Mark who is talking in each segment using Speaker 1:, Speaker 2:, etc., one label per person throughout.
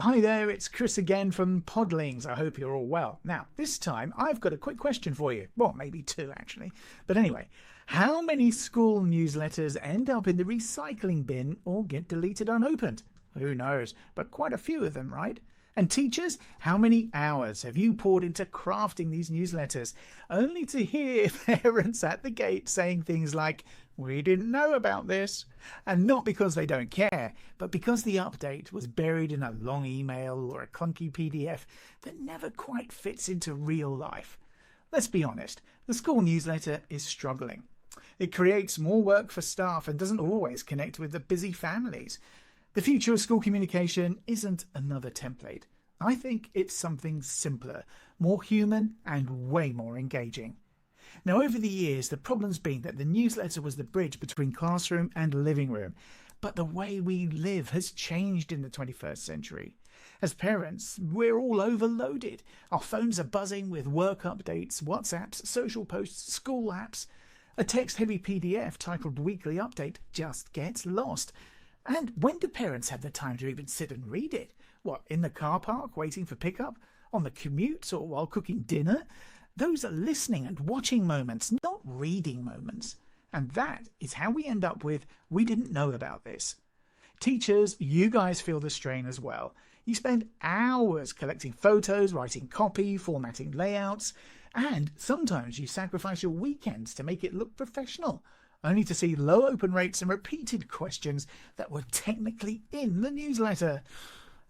Speaker 1: Hi there, it's Chris again from Podlings. I hope you're all well. Now, this time I've got a quick question for you. Well, maybe two actually. But anyway, how many school newsletters end up in the recycling bin or get deleted unopened? Who knows, but quite a few of them, right? And teachers, how many hours have you poured into crafting these newsletters, only to hear parents at the gate saying things like, "We didn't know about this," and not because they don't care, but because the update was buried in a long email or a clunky PDF that never quite fits into real life. Let's be honest, the school newsletter is struggling. It creates more work for staff and doesn't always connect with the busy families. The future of school communication isn't another template. I think it's something simpler, more human, and way more engaging. Now, over the years, the problem's been that the newsletter was the bridge between classroom and living room. But the way we live has changed in the 21st century. As parents, we're all overloaded. Our phones are buzzing with work updates, WhatsApps, social posts, school apps. A text-heavy PDF titled Weekly Update just gets lost. And when do parents have the time to even sit and read it? What, in the car park waiting for pickup? On the commute or while cooking dinner? Those are listening and watching moments, not reading moments. And that is how we end up with, "We didn't know about this." Teachers, you guys feel the strain as well. You spend hours collecting photos, writing copy, formatting layouts, and sometimes you sacrifice your weekends to make it look professional, only to see low open rates and repeated questions that were technically in the newsletter.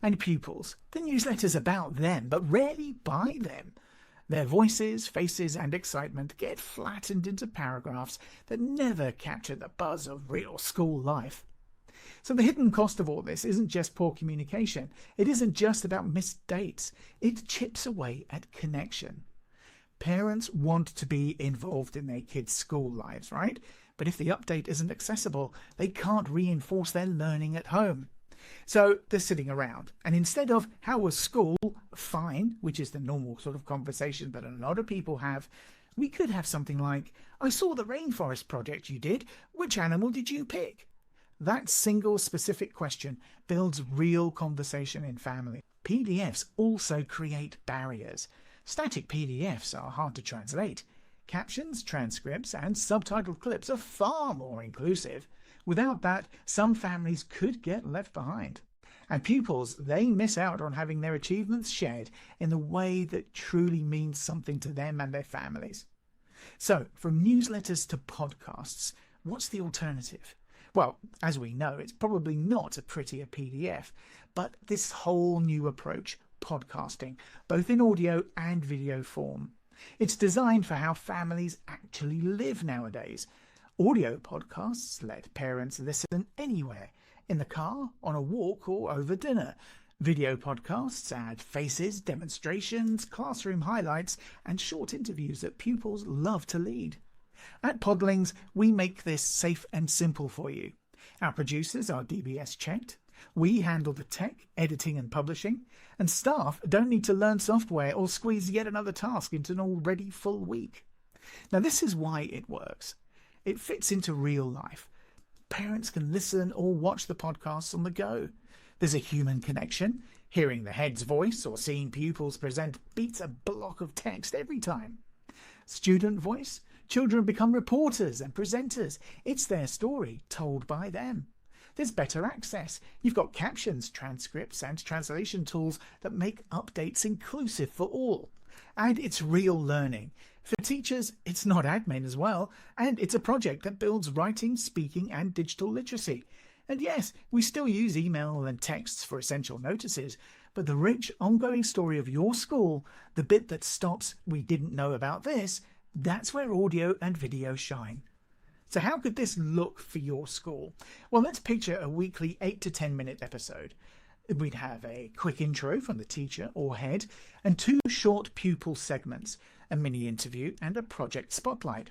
Speaker 1: And pupils, the newsletter's about them, but rarely by them. Their voices, faces, and excitement get flattened into paragraphs that never capture the buzz of real school life. So the hidden cost of all this isn't just poor communication. It isn't just about missed dates. It chips away at connection. Parents want to be involved in their kids' school lives, right? But if the update isn't accessible, they can't reinforce their learning at home. So they're sitting around, and instead of "How was school?" "Fine," which is the normal sort of conversation that a lot of people have, we could have something like, "I saw the rainforest project you did. Which animal did you pick?" That single specific question builds real conversation in family. PDFs also create barriers. Static PDFs are hard to translate. Captions, transcripts, and subtitled clips are far more inclusive. Without that, some families could get left behind. And pupils, they miss out on having their achievements shared in the way that truly means something to them and their families. So, from newsletters to podcasts, what's the alternative? Well, as we know, it's probably not a prettier PDF, but this whole new approach, podcasting, both in audio and video form. It's designed for how families actually live nowadays. Audio podcasts let parents listen anywhere, in the car, on a walk, or over dinner. Video podcasts add faces, demonstrations, classroom highlights, and short interviews that pupils love to lead. At Podlings, we make this safe and simple for you. Our producers are DBS checked. We handle the tech, editing and publishing, and staff don't need to learn software or squeeze yet another task into an already full week. Now, this is why it works. It fits into real life. Parents can listen or watch the podcasts on the go. There's a human connection. Hearing the head's voice or seeing pupils present beats a block of text every time. Student voice. Children become reporters and presenters. It's their story told by them. There's better access. You've got captions, transcripts, and translation tools that make updates inclusive for all. And it's real learning. For teachers, it's not admin as well, and it's a project that builds writing, speaking, and digital literacy. And yes, we still use email and texts for essential notices, but the rich, ongoing story of your school, the bit that stops "We didn't know about this," that's where audio and video shine. So how could this look for your school? Well, let's picture a weekly 8 to 10 minute episode. We'd have a quick intro from the teacher or head and 2 short pupil segments, a mini interview and a project spotlight.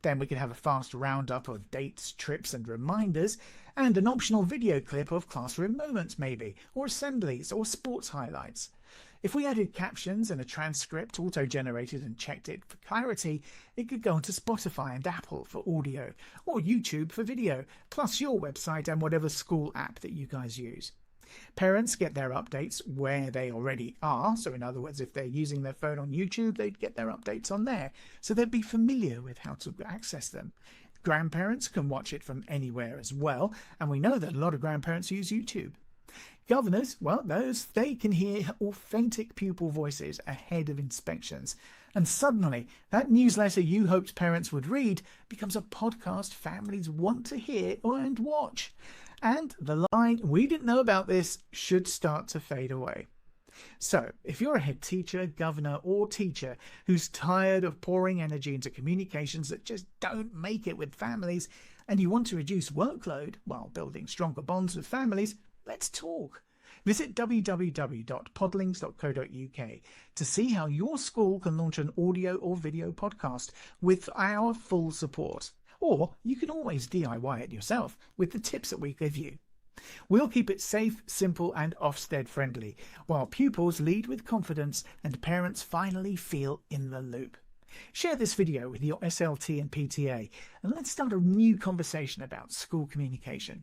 Speaker 1: Then we could have a fast roundup of dates, trips and reminders, and an optional video clip of classroom moments maybe, or assemblies or sports highlights. If we added captions and a transcript auto-generated and checked it for clarity, it could go onto Spotify and Apple for audio, or YouTube for video, plus your website and whatever school app that you guys use. Parents get their updates where they already are. So in other words, if they're using their phone on YouTube, they'd get their updates on there. So they'd be familiar with how to access them. Grandparents can watch it from anywhere as well. And we know that a lot of grandparents use YouTube. Governors, well, they can hear authentic pupil voices ahead of inspections. And suddenly, that newsletter you hoped parents would read becomes a podcast families want to hear and watch. And the line, "we didn't know about this," should start to fade away. So, if you're a head teacher, governor, or teacher who's tired of pouring energy into communications that just don't make it with families, and you want to reduce workload while building stronger bonds with families, let's talk. Visit www.podlings.co.uk to see how your school can launch an audio or video podcast with our full support. Or you can always DIY it yourself with the tips that we give you. We'll keep it safe, simple and Ofsted friendly, while pupils lead with confidence and parents finally feel in the loop. Share this video with your SLT and PTA and let's start a new conversation about school communication.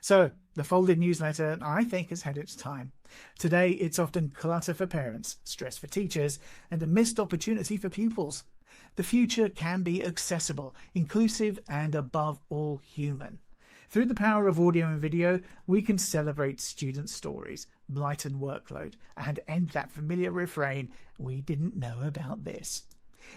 Speaker 1: So, the folded newsletter, I think, has had its time. Today, it's often clutter for parents, stress for teachers, and a missed opportunity for pupils. The future can be accessible, inclusive, and above all human. Through the power of audio and video, we can celebrate student stories, lighten workload, and end that familiar refrain, "we didn't know about this."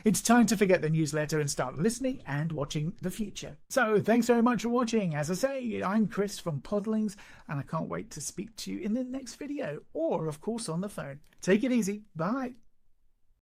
Speaker 1: It's time to forget the newsletter and start listening and watching the future. So thanks very much for watching. As I say, I'm Chris from Podlings, and I can't wait to speak to you in the next video, or of course on the phone. Take it easy. Bye.